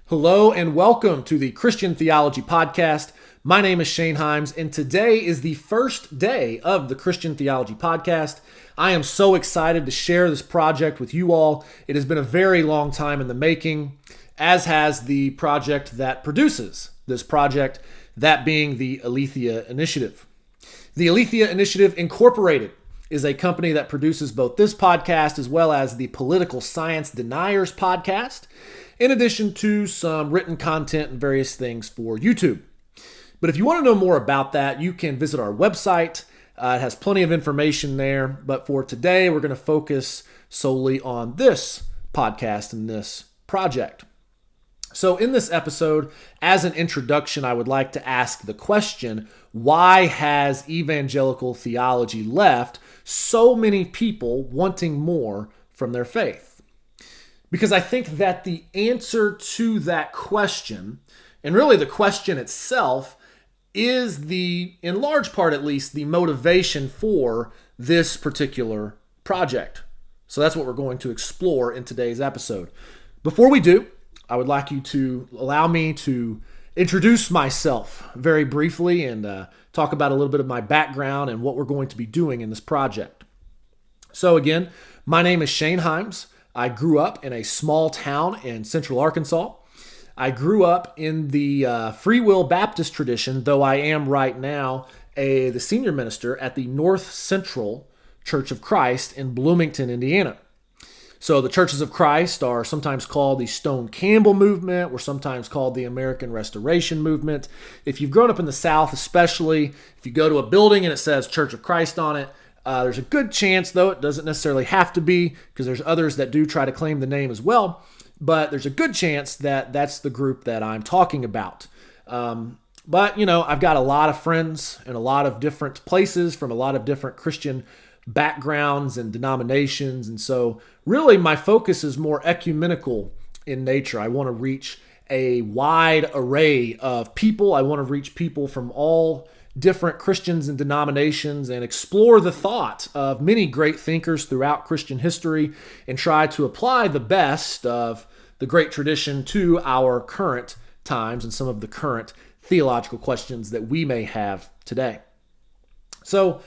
Hello and welcome to the Christian Theology Podcast. My name is Shane Himes, and today is the first day of the Christian Theology Podcast. I am so excited to share this project with you all. It has been a very long time in the making, as has the project that produces this project, that being the Aletheia Initiative. The Aletheia Initiative Incorporated is a company that produces both this podcast as well as the Political Science Deniers podcast, in addition to some written content and various things for YouTube. But if you want to know more about that, you can visit our website. It has plenty of information there. But for today, we're going to focus solely on this podcast and this project. So in this episode, as an introduction, I would like to ask the question, why has evangelical theology left so many people wanting more from their faith? Because I think that the answer to that question, and really the question itself, is in large part at least, the motivation for this particular project. So that's what we're going to explore in today's episode. Before we do, I would like you to allow me to introduce myself very briefly and talk about a little bit of my background and what we're going to be doing in this project. So again, my name is Shane Himes. I grew up in a small town in central Arkansas. I grew up in the Free Will Baptist tradition, though I am right now the senior minister at the North Central Church of Christ in Bloomington, Indiana. So the Churches of Christ are sometimes called the Stone Campbell movement, or sometimes called the American Restoration movement. If you've grown up in the South, especially, if you go to a building and it says Church of Christ on it, there's a good chance, though it doesn't necessarily have to be, because there's others that do try to claim the name as well, but there's a good chance that that's the group that I'm talking about. But, I've got a lot of friends in a lot of different places from a lot of different Christian backgrounds and denominations, and so really my focus is more ecumenical in nature. I want to reach a wide array of people. I want to reach people from all different Christians and denominations and explore the thought of many great thinkers throughout Christian history and try to apply the best of the great tradition to our current times and some of the current theological questions that we may have today. So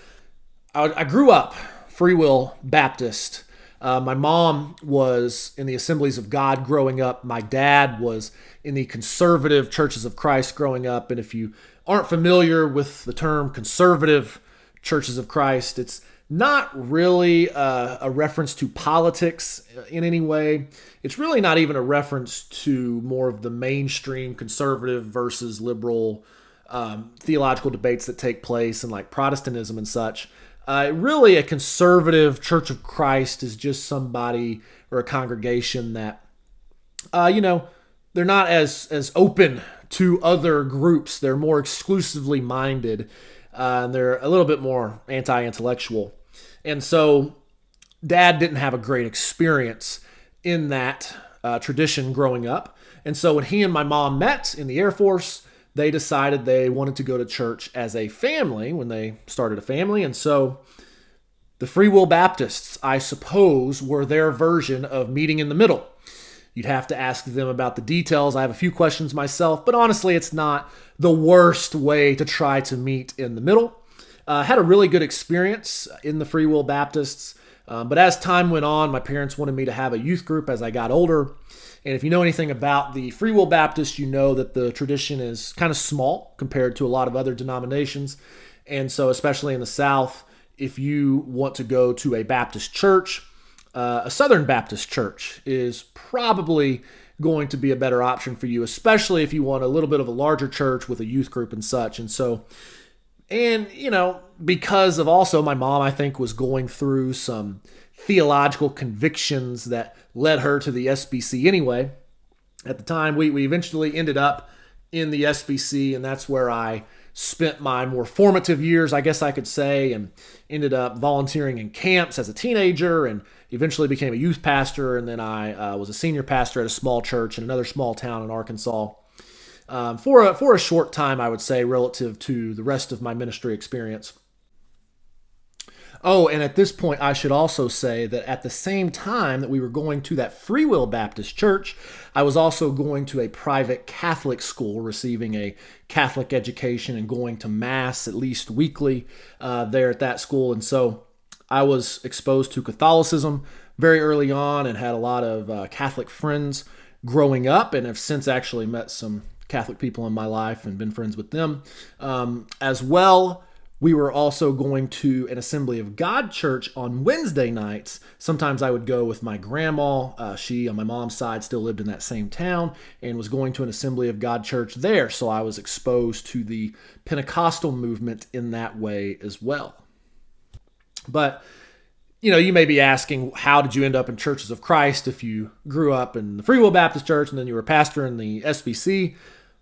I grew up Free Will Baptist. My mom was in the Assemblies of God growing up. My dad was in the conservative Churches of Christ growing up. And if you aren't familiar with the term conservative Churches of Christ, it's not really a reference to politics in any way. It's really not even a reference to more of the mainstream conservative versus liberal theological debates that take place in like Protestantism and such. Really, a conservative Church of Christ is just somebody or a congregation that, they're not as open to other groups. They're more exclusively minded, and they're a little bit more anti-intellectual. And so Dad didn't have a great experience in that tradition growing up. And so when he and my mom met in the Air Force, they decided they wanted to go to church as a family when they started a family. And so the Free Will Baptists, I suppose, were their version of meeting in the middle. You'd have to ask them about the details. I have a few questions myself, but honestly, it's not the worst way to try to meet in the middle. Had a really good experience in the Free Will Baptists, but as time went on, my parents wanted me to have a youth group as I got older. And if you know anything about the Free Will Baptists, you know that the tradition is kind of small compared to a lot of other denominations. And so especially in the South, if you want to go to a Baptist church, a Southern Baptist church is probably going to be a better option for you, especially if you want a little bit of a larger church with a youth group and such. And so, because of also my mom, I think, was going through some theological convictions that led her to the SBC anyway. At the time, we eventually ended up in the SBC, and that's where I spent my more formative years, I guess I could say, and ended up volunteering in camps as a teenager and eventually became a youth pastor. And then I was a senior pastor at a small church in another small town in Arkansas for a short time, I would say, relative to the rest of my ministry experience. Oh, and at this point, I should also say that at the same time that we were going to that Free Will Baptist church, I was also going to a private Catholic school, receiving a Catholic education and going to Mass at least weekly there at that school. And so I was exposed to Catholicism very early on and had a lot of Catholic friends growing up, and have since actually met some Catholic people in my life and been friends with them as well. We were also going to an Assembly of God church on Wednesday nights. Sometimes I would go with my grandma. She, on my mom's side, still lived in that same town and was going to an Assembly of God church there. So I was exposed to the Pentecostal movement in that way as well. But, you may be asking, how did you end up in Churches of Christ if you grew up in the Free Will Baptist Church and then you were a pastor in the SBC?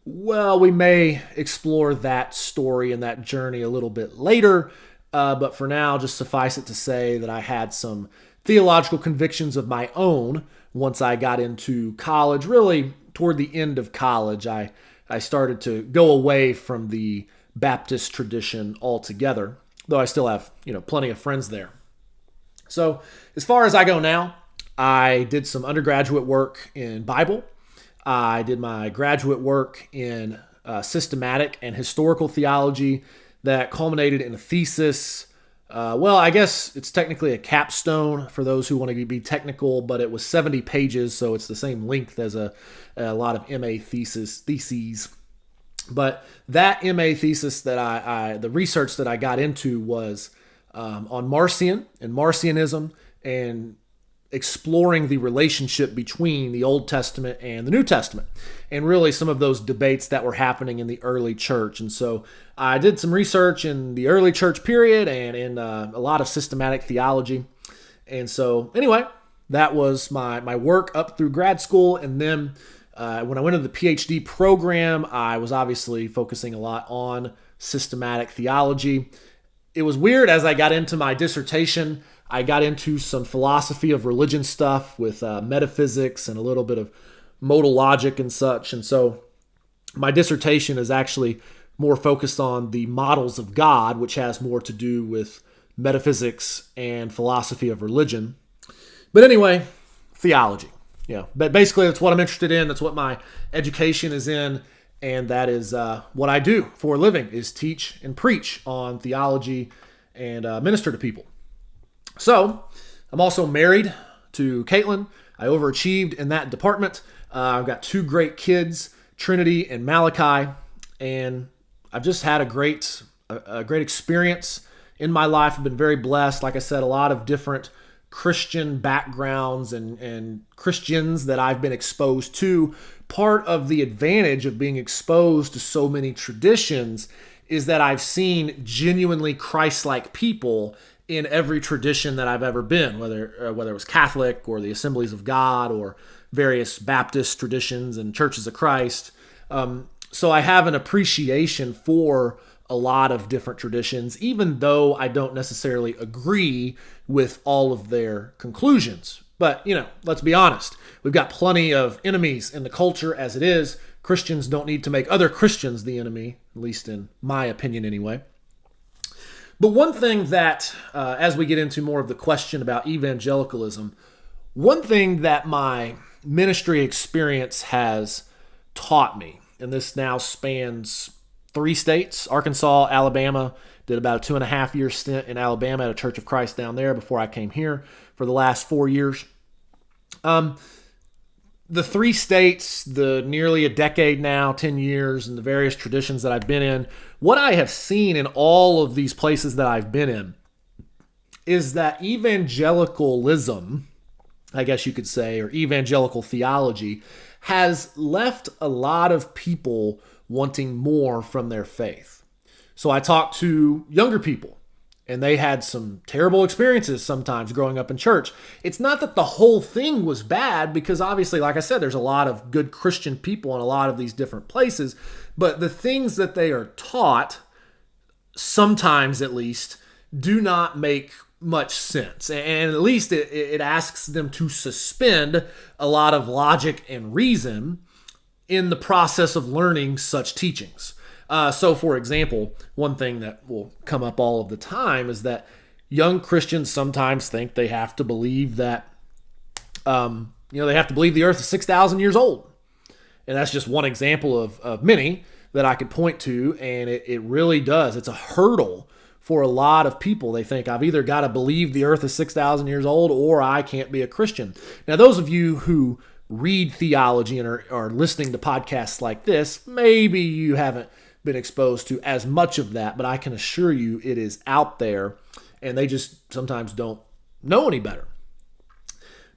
Well, we may explore that story and that journey a little bit later, but for now, just suffice it to say that I had some theological convictions of my own once I got into college. Really, toward the end of college, I started to go away from the Baptist tradition altogether, though I still have plenty of friends there. So as far as I go now, I did some undergraduate work in Bible. I did my graduate work in systematic and historical theology that culminated in a thesis. I guess it's technically a capstone for those who want to be technical, but it was 70 pages, so it's the same length as a lot of MA theses. But that MA thesis that the research that I got into was on Marcion and Marcionism, and exploring the relationship between the Old Testament and the New Testament, and really some of those debates that were happening in the early church. And so I did some research in the early church period and in a lot of systematic theology. And so anyway, that was my work up through grad school. And then when I went into the PhD program, I was obviously focusing a lot on systematic theology. It was weird, as I got into my dissertation, I got into some philosophy of religion stuff with metaphysics and a little bit of modal logic and such. And so my dissertation is actually more focused on the models of God, which has more to do with metaphysics and philosophy of religion. But anyway, theology. But basically that's what I'm interested in. That's what my education is in. And that is what I do for a living, is teach and preach on theology and minister to people. So I'm also married to Caitlin. I overachieved in that department. I've got two great kids, Trinity and Malachi, and I've just had a great experience in my life. I've been very blessed. Like I said, a lot of different Christian backgrounds and Christians that I've been exposed to. Part of the advantage of being exposed to so many traditions is that I've seen genuinely Christ-like people in every tradition that I've ever been, whether it was Catholic or the Assemblies of God or various Baptist traditions and Churches of Christ. So I have an appreciation for a lot of different traditions, even though I don't necessarily agree with all of their conclusions. But, let's be honest. We've got plenty of enemies in the culture as it is. Christians don't need to make other Christians the enemy, at least in my opinion anyway. But one thing that, as we get into more of the question about evangelicalism, one thing that my ministry experience has taught me, and this now spans 3 states, Arkansas, Alabama, did about a 2.5-year stint in Alabama at a Church of Christ down there before I came here for the last 4 years. The 3 states, the nearly a decade now, 10 years, and the various traditions that I've been in, what I have seen in all of these places that I've been in is that evangelicalism, I guess you could say, or evangelical theology, has left a lot of people wanting more from their faith. So I talked to younger people, and they had some terrible experiences sometimes growing up in church. It's not that the whole thing was bad, because obviously, like I said, there's a lot of good Christian people in a lot of these different places, but the things that they are taught, sometimes at least, do not make much sense. And at least it asks them to suspend a lot of logic and reason in the process of learning such teachings. So for example, one thing that will come up all of the time is that young Christians sometimes think they have to believe that, they have to believe the earth is 6,000 years old. And that's just one example of many that I could point to. And it really does. It's a hurdle for a lot of people. They think I've either got to believe the earth is 6,000 years old or I can't be a Christian. Now, those of you who read theology and are listening to podcasts like this, maybe you haven't been exposed to as much of that, but I can assure you it is out there and they just sometimes don't know any better.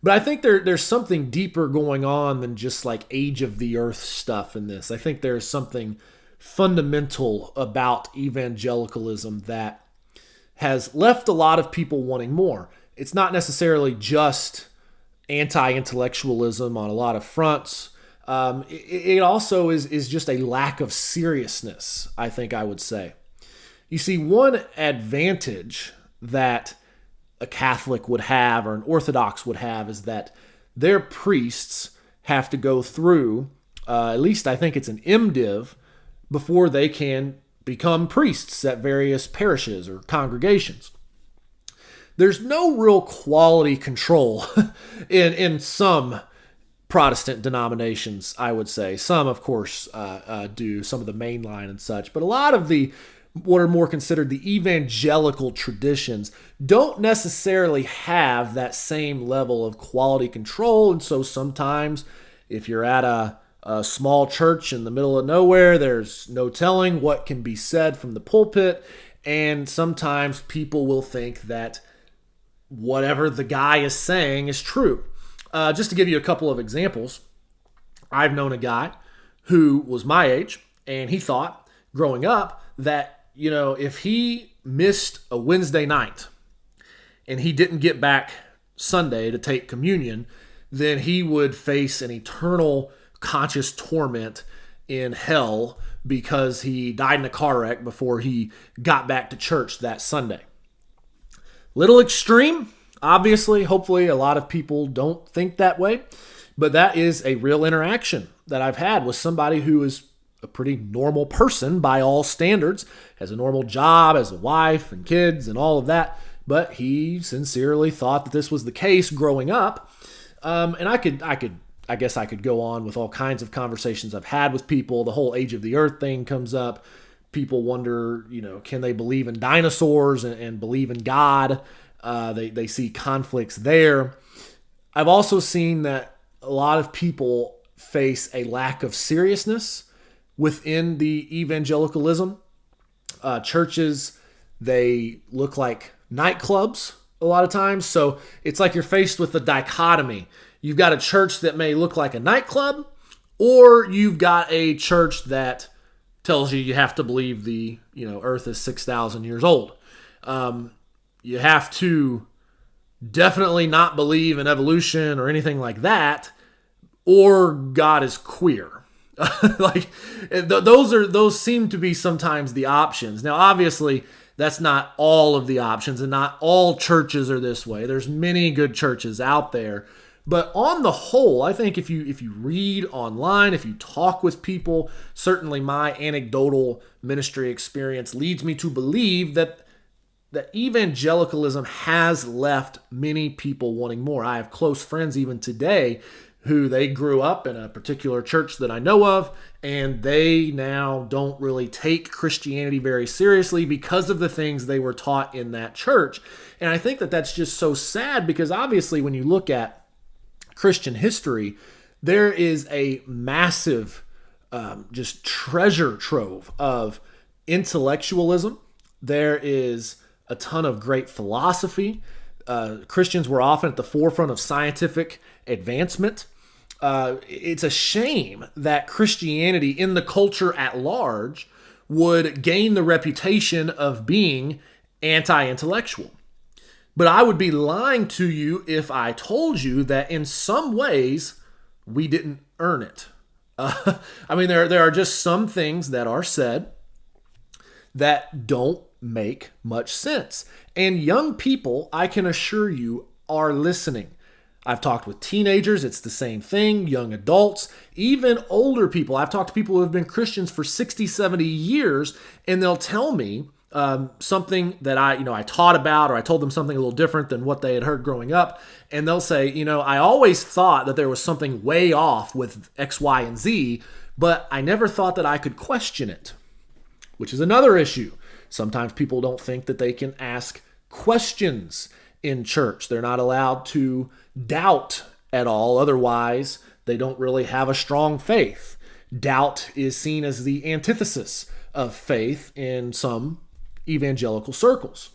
But I think there's something deeper going on than just like age of the earth stuff in this. I think there's something fundamental about evangelicalism that has left a lot of people wanting more. It's not necessarily just anti-intellectualism on a lot of fronts. It also is just a lack of seriousness, I think I would say. You see, one advantage that a Catholic would have or an Orthodox would have is that their priests have to go through, at least I think it's an MDiv, before they can become priests at various parishes or congregations. There's no real quality control in some Protestant denominations, I would say. Some, of course, do, some of the mainline and such, but a lot of what are more considered the evangelical traditions don't necessarily have that same level of quality control. And so sometimes if you're at a small church in the middle of nowhere, there's no telling what can be said from the pulpit. And sometimes people will think that whatever the guy is saying is true. Just to give you a couple of examples, I've known a guy who was my age, and he thought growing up that, if he missed a Wednesday night and he didn't get back Sunday to take communion, then he would face an eternal conscious torment in hell because he died in a car wreck before he got back to church that Sunday. Little extreme, obviously. Hopefully a lot of people don't think that way, but that is a real interaction that I've had with somebody who is a pretty normal person by all standards, has a normal job, has a wife and kids and all of that, but he sincerely thought that this was the case growing up. And I guess I could go on with all kinds of conversations I've had with people. The whole age of the earth thing comes up. People wonder, can they believe in dinosaurs and believe in God? They see conflicts there. I've also seen that a lot of people face a lack of seriousness within the evangelicalism. Churches, they look like nightclubs a lot of times. So it's like you're faced with a dichotomy. You've got a church that may look like a nightclub, or you've got a church that tells you have to believe the earth is 6,000 years old. You have to definitely not believe in evolution or anything like that, or God is queer. Those seem to be sometimes the options. Now, obviously, that's not all of the options, and not all churches are this way. There's many good churches out there. But on the whole, I think if you read online, if you talk with people, certainly my anecdotal ministry experience leads me to believe that evangelicalism has left many people wanting more. I have close friends even today who they grew up in a particular church that I know of, and they now don't really take Christianity very seriously because of the things they were taught in that church. And I think that that's just so sad, because obviously when you look at Christian history, there is a massive just treasure trove of intellectualism. There is a ton of great philosophy. Christians were often at the forefront of scientific advancement. It's a shame that Christianity in the culture at large would gain the reputation of being anti-intellectual. But I would be lying to you if I told you that in some ways we didn't earn it. There are just some things that are said that don't make much sense. And young people, I can assure you, are listening. I've talked with teenagers, it's the same thing, young adults, even older people. I've talked to people who have been Christians for 60, 70 years, and they'll tell me something that I taught about, or I told them something a little different than what they had heard growing up, and they'll say, I always thought that there was something way off with X, Y, and Z, but I never thought that I could question it, which is another issue. Sometimes people don't think that they can ask questions in church. They're not allowed to doubt at all. Otherwise, they don't really have a strong faith. Doubt is seen as the antithesis of faith in some evangelical circles.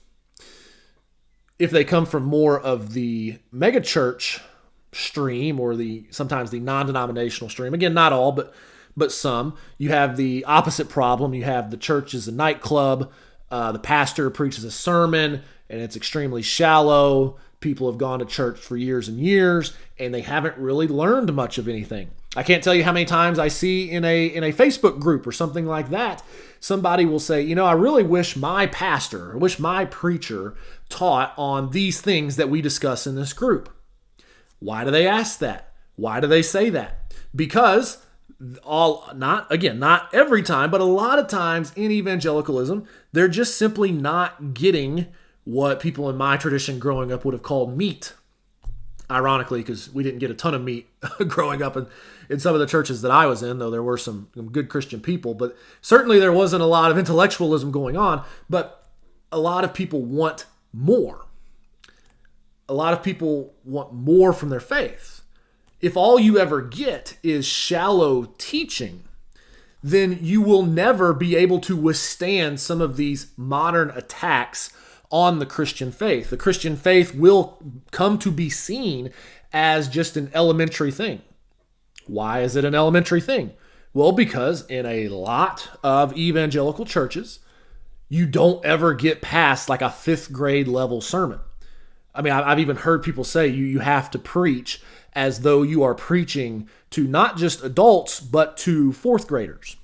If they come from more of the megachurch stream, or sometimes the non-denominational stream, again, not all, but some, you have the opposite problem. You have the church as a nightclub. The pastor preaches a sermon, and it's extremely shallow. People have gone to church for years and years, and they haven't really learned much of anything. I can't tell you how many times I see in a Facebook group or something like that, somebody will say, I really wish my pastor, or wish my preacher taught on these things that we discuss in this group. Why do they ask that? Why do they say that? Because not every time, but a lot of times in evangelicalism, they're just simply not getting what people in my tradition growing up would have called meat. Ironically, because we didn't get a ton of meat growing up in some of the churches that I was in, though there were some good Christian people, but certainly there wasn't a lot of intellectualism going on, but a lot of people want more. A lot of people want more from their faith. If all you ever get is shallow teaching, then you will never be able to withstand some of these modern attacks on the Christian faith. The Christian faith will come to be seen as just an elementary thing. Why is it an elementary thing? Well, because in a lot of evangelical churches, you don't ever get past like a 5th grade level sermon. I mean, I've even heard people say you have to preach as though you are preaching to not just adults, but to 4th graders.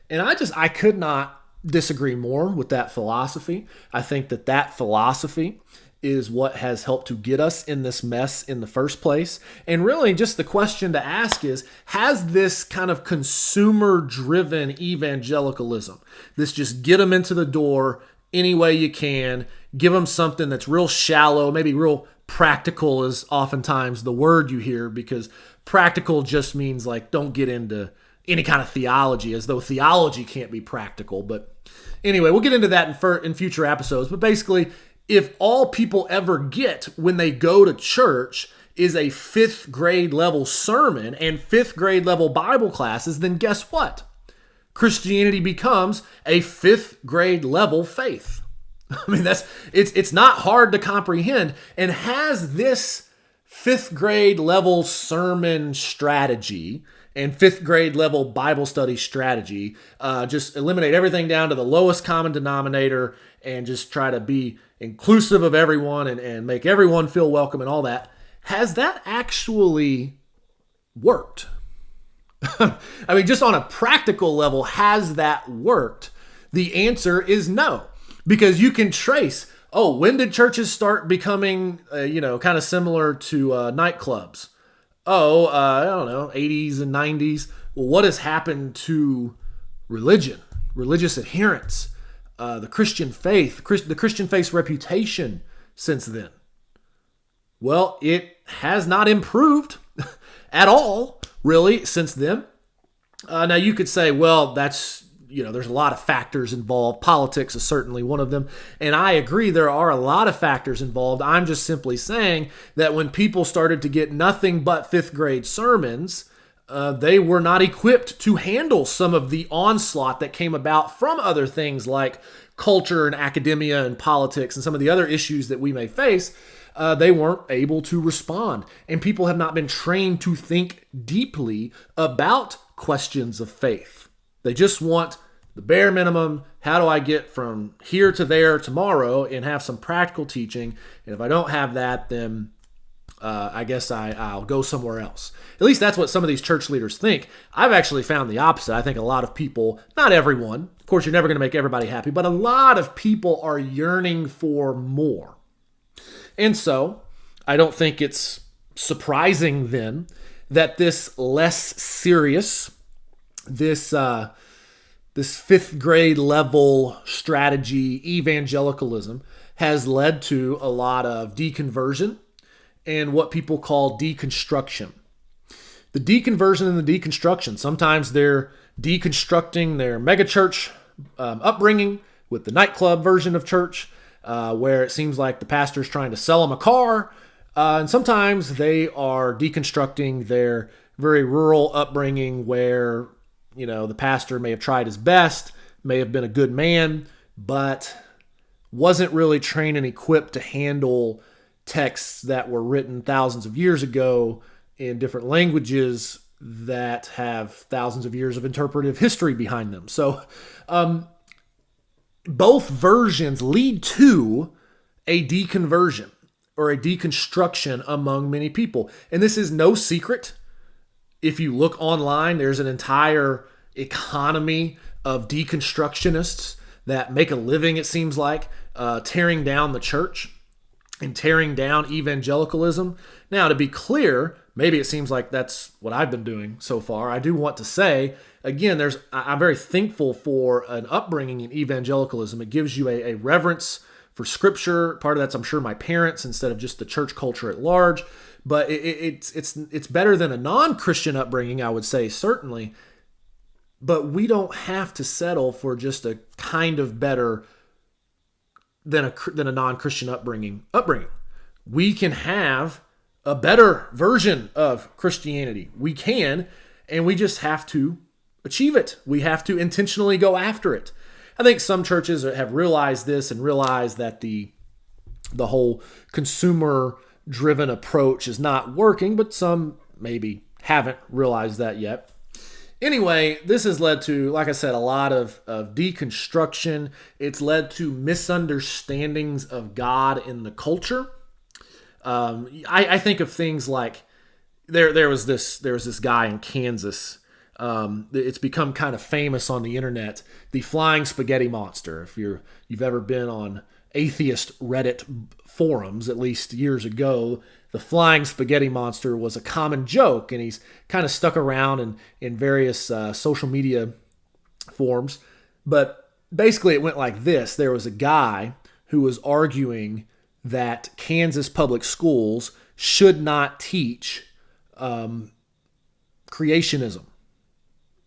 And I could not disagree more with that philosophy. I think that philosophy is what has helped to get us in this mess in the first place. And really just the question to ask is, has this kind of consumer-driven evangelicalism, this just get them into the door any way you can, give them something that's real shallow, maybe real practical is oftentimes the word you hear, because practical just means like don't get into any kind of theology, as though theology can't be practical. But anyway, we'll get into that in future episodes. But basically, if all people ever get when they go to church is a 5th grade level sermon and 5th grade level Bible classes, then guess what? Christianity becomes a 5th grade level faith. I mean, it's not hard to comprehend. And has this 5th grade level sermon strategy and 5th grade level Bible study strategy, just eliminate everything down to the lowest common denominator and just try to be inclusive of everyone and make everyone feel welcome and all that. Has that actually worked? I mean, just on a practical level, has that worked? The answer is no, because you can trace, when did churches start becoming, kind of similar to nightclubs? I don't know, 80s and 90s. Well, what has happened to religion, religious adherence, the Christian faith, the Christian faith's reputation since then? Well, it has not improved at all, really, since then. Now, you could say, well, that's, there's a lot of factors involved. Politics is certainly one of them. And I agree, there are a lot of factors involved. I'm just simply saying that when people started to get nothing but 5th grade sermons, they were not equipped to handle some of the onslaught that came about from other things like culture and academia and politics and some of the other issues that we may face. They weren't able to respond. And people have not been trained to think deeply about questions of faith. They just want the bare minimum. How do I get from here to there tomorrow and have some practical teaching? And if I don't have that, then I guess I'll go somewhere else. At least that's what some of these church leaders think. I've actually found the opposite. I think a lot of people, not everyone, of course you're never going to make everybody happy, but a lot of people are yearning for more. And so I don't think it's surprising then that this less serious, this this fifth grade level strategy, evangelicalism, has led to a lot of deconversion and what people call deconstruction. The deconversion and the deconstruction, sometimes they're deconstructing their megachurch upbringing with the nightclub version of church, where it seems like the pastor's trying to sell them a car. And sometimes they are deconstructing their very rural upbringing where, the pastor may have tried his best, may have been a good man, but wasn't really trained and equipped to handle texts that were written thousands of years ago in different languages that have thousands of years of interpretive history behind them. So both versions lead to a deconversion or a deconstruction among many people. And this is no secret. If you look online, there's an entire economy of deconstructionists that make a living, it seems like, tearing down the church and tearing down evangelicalism. Now, to be clear, maybe it seems like that's what I've been doing so far. I do want to say, again, I'm very thankful for an upbringing in evangelicalism. It gives you a reverence for Scripture. Part of that's, I'm sure, my parents instead of just the church culture at large. But it's better than a non-Christian upbringing, I would say, certainly. But we don't have to settle for just a kind of better than a non-Christian upbringing. We can have a better version of Christianity. We can, and we just have to achieve it. We have to intentionally go after it. I think some churches have realized this and realized that the whole consumer-driven approach is not working, but some maybe haven't realized that yet. Anyway, this has led to, like I said, a lot of deconstruction. It's led to misunderstandings of God in the culture. I think of things like there was this guy in Kansas. It's become kind of famous on the internet, the flying spaghetti monster. If you've ever been on atheist Reddit forums, at least years ago, the flying spaghetti monster was a common joke, and he's kind of stuck around in various social media forums. But basically it went like this. There was a guy who was arguing that Kansas public schools should not teach creationism,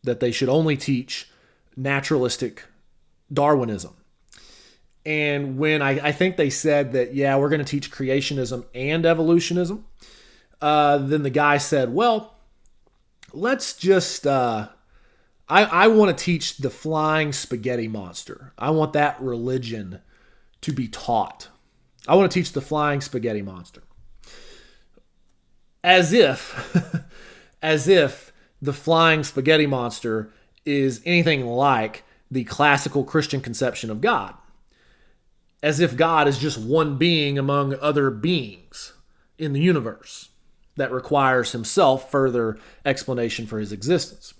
that they should only teach naturalistic Darwinism. And when I think they said that, yeah, we're going to teach creationism and evolutionism, then the guy said, well, let's just, I want to teach the flying spaghetti monster. I want that religion to be taught. I want to teach the flying spaghetti monster. As if the flying spaghetti monster is anything like the classical Christian conception of God. As if God is just one being among other beings in the universe that requires himself further explanation for his existence.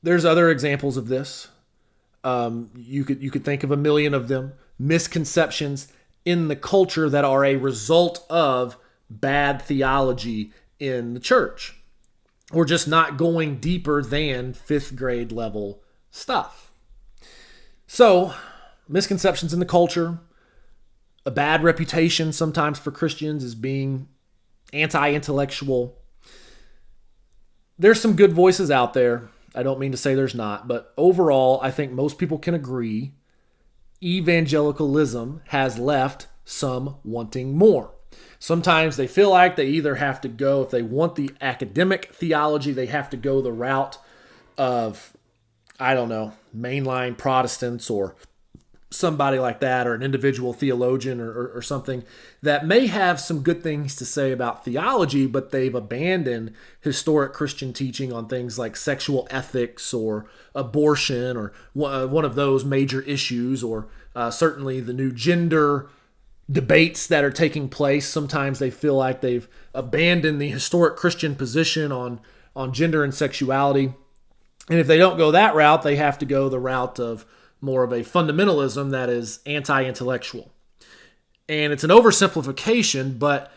There's other examples of this. You could think of a million of them. Misconceptions in the culture that are a result of bad theology in the church, or just not going deeper than fifth grade level stuff. So, misconceptions in the culture, a bad reputation sometimes for Christians as being anti-intellectual. There's some good voices out there. I don't mean to say there's not, but overall, I think most people can agree evangelicalism has left some wanting more. Sometimes they feel like they either have to go, if they want the academic theology, they have to go the route of, mainline Protestants or somebody like that, or an individual theologian or something that may have some good things to say about theology, but they've abandoned historic Christian teaching on things like sexual ethics or abortion or one of those major issues, or certainly the new gender debates that are taking place. Sometimes they feel like they've abandoned the historic Christian position on gender and sexuality. And if they don't go that route, they have to go the route of more of a fundamentalism that is anti-intellectual. And it's an oversimplification, but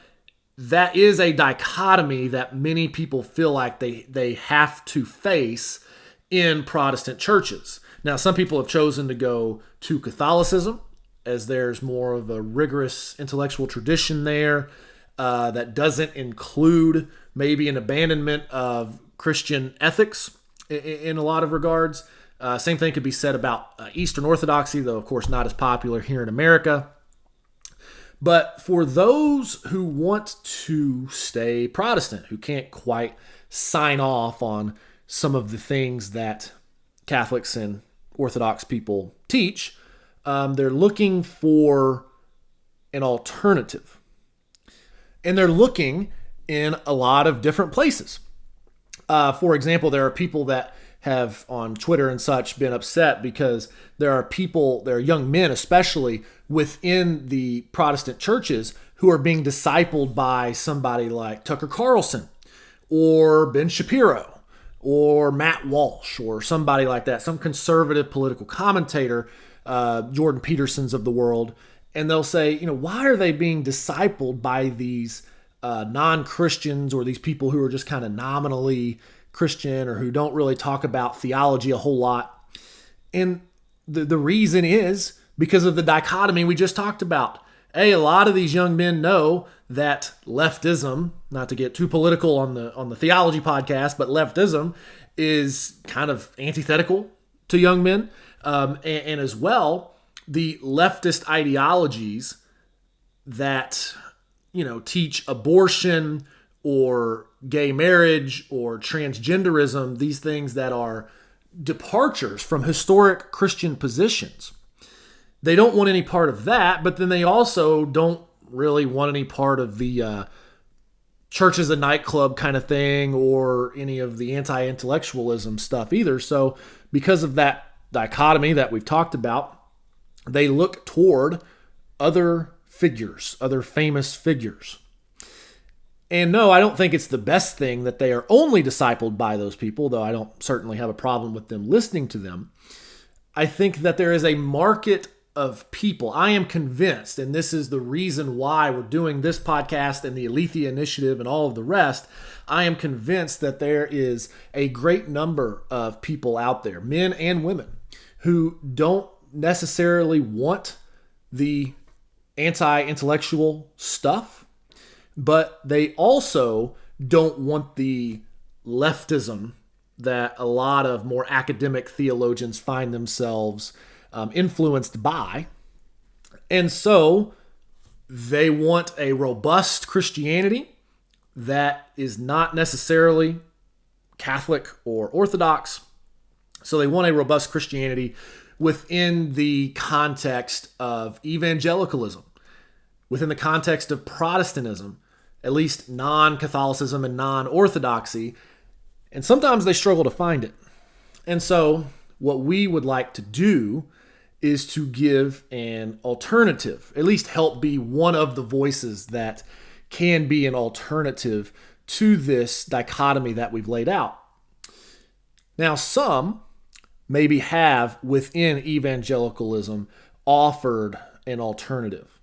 that is a dichotomy that many people feel like they have to face in Protestant churches. Now, some people have chosen to go to Catholicism, as there's more of a rigorous intellectual tradition there that doesn't include maybe an abandonment of Christian ethics in a lot of regards. Same thing could be said about Eastern Orthodoxy, though of course not as popular here in America. But for those who want to stay Protestant, who can't quite sign off on some of the things that Catholics and Orthodox people teach, they're looking for an alternative. And they're looking in a lot of different places. For example, there are people that have on Twitter and such been upset because there are young men especially within the Protestant churches who are being discipled by somebody like Tucker Carlson or Ben Shapiro or Matt Walsh or somebody like that, some conservative political commentator, Jordan Petersons of the world. And they'll say, why are they being discipled by these non-Christians or these people who are just kind of nominally Christian or who don't really talk about theology a whole lot? And the reason is because of the dichotomy we just talked about. A lot of these young men know that leftism, not to get too political on the theology podcast, but leftism is kind of antithetical to young men. And as well, the leftist ideologies that, teach abortion or gay marriage or transgenderism, these things that are departures from historic Christian positions. They don't want any part of that, but then they also don't really want any part of the church as a nightclub kind of thing or any of the anti-intellectualism stuff either. So because of that dichotomy that we've talked about, they look toward other figures, other famous figures. And no, I don't think it's the best thing that they are only discipled by those people, though I don't certainly have a problem with them listening to them. I think that there is a market of people. I am convinced, and this is the reason why we're doing this podcast and the Aletheia Initiative and all of the rest, I am convinced that there is a great number of people out there, men and women, who don't necessarily want the anti-intellectual stuff, but they also don't want the leftism that a lot of more academic theologians find themselves influenced by. And so they want a robust Christianity that is not necessarily Catholic or Orthodox. So they want a robust Christianity within the context of evangelicalism, within the context of Protestantism, at least non-Catholicism and non-Orthodoxy. And sometimes they struggle to find it. And so what we would like to do is to give an alternative, at least help be one of the voices that can be an alternative to this dichotomy that we've laid out. Now, some maybe have within evangelicalism offered an alternative.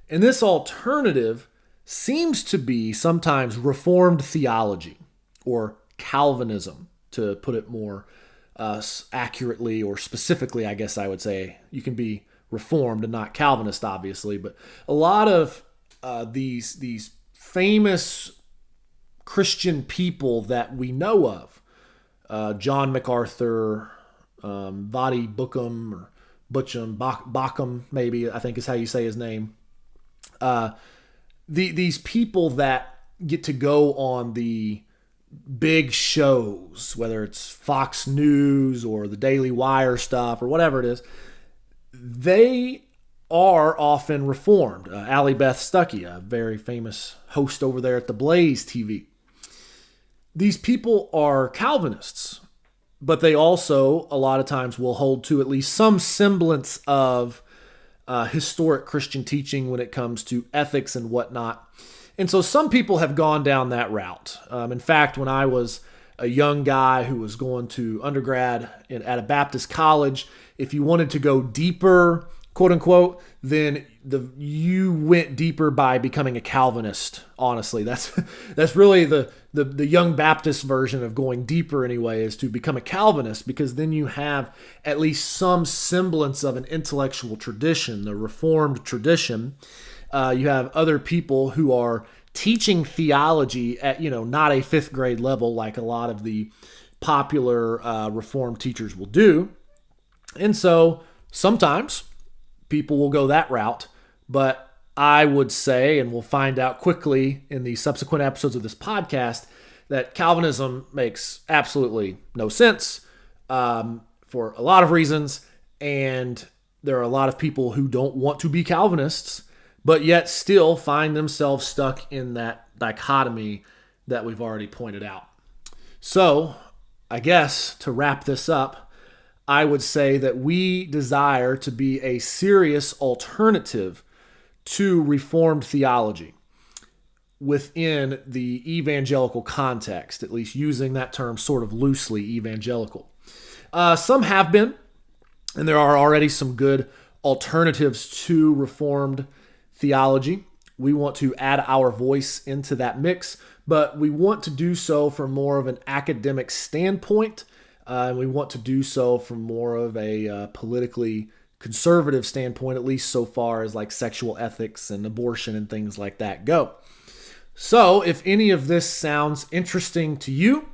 And this alternative seems to be sometimes Reformed theology or Calvinism, to put it more accurately or specifically, I guess I would say. You can be Reformed and not Calvinist, obviously, but a lot of these famous Christian people that we know of, John MacArthur, Vadi Bookham or Bockham, maybe I think is how you say his name. These people that get to go on the big shows, whether it's Fox News or the Daily Wire stuff or whatever it is, they are often Reformed. Allie Beth Stuckey, a very famous host over there at the Blaze TV. These people are Calvinists, but they also a lot of times will hold to at least some semblance of historic Christian teaching when it comes to ethics and whatnot. And so some people have gone down that route. In fact, when I was a young guy who was going to undergrad at a Baptist college, if you wanted to go deeper, quote unquote, then you went deeper by becoming a Calvinist. Honestly, that's really the young Baptist version of going deeper anyway, is to become a Calvinist, because then you have at least some semblance of an intellectual tradition, the Reformed tradition. You have other people who are teaching theology at, not a fifth grade level like a lot of the popular Reformed teachers will do. And so sometimes people will go that route, but I would say, and we'll find out quickly in the subsequent episodes of this podcast, that Calvinism makes absolutely no sense for a lot of reasons, and there are a lot of people who don't want to be Calvinists, but yet still find themselves stuck in that dichotomy that we've already pointed out. So, I guess to wrap this up, I would say that we desire to be a serious alternative to Reformed theology within the evangelical context, at least using that term sort of loosely, evangelical. Some have been, and there are already some good alternatives to Reformed theology. We want to add our voice into that mix, but we want to do so from more of an academic standpoint. And we want to do so from more of a politically conservative standpoint, at least so far as like sexual ethics and abortion and things like that go. So if any of this sounds interesting to you,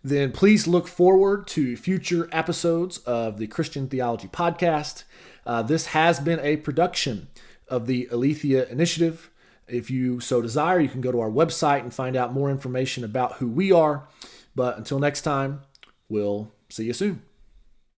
then please look forward to future episodes of the Christian Theology Podcast. This has been a production of the Aletheia Initiative. If you so desire, you can go to our website and find out more information about who we are. But until next time, we'll see you soon.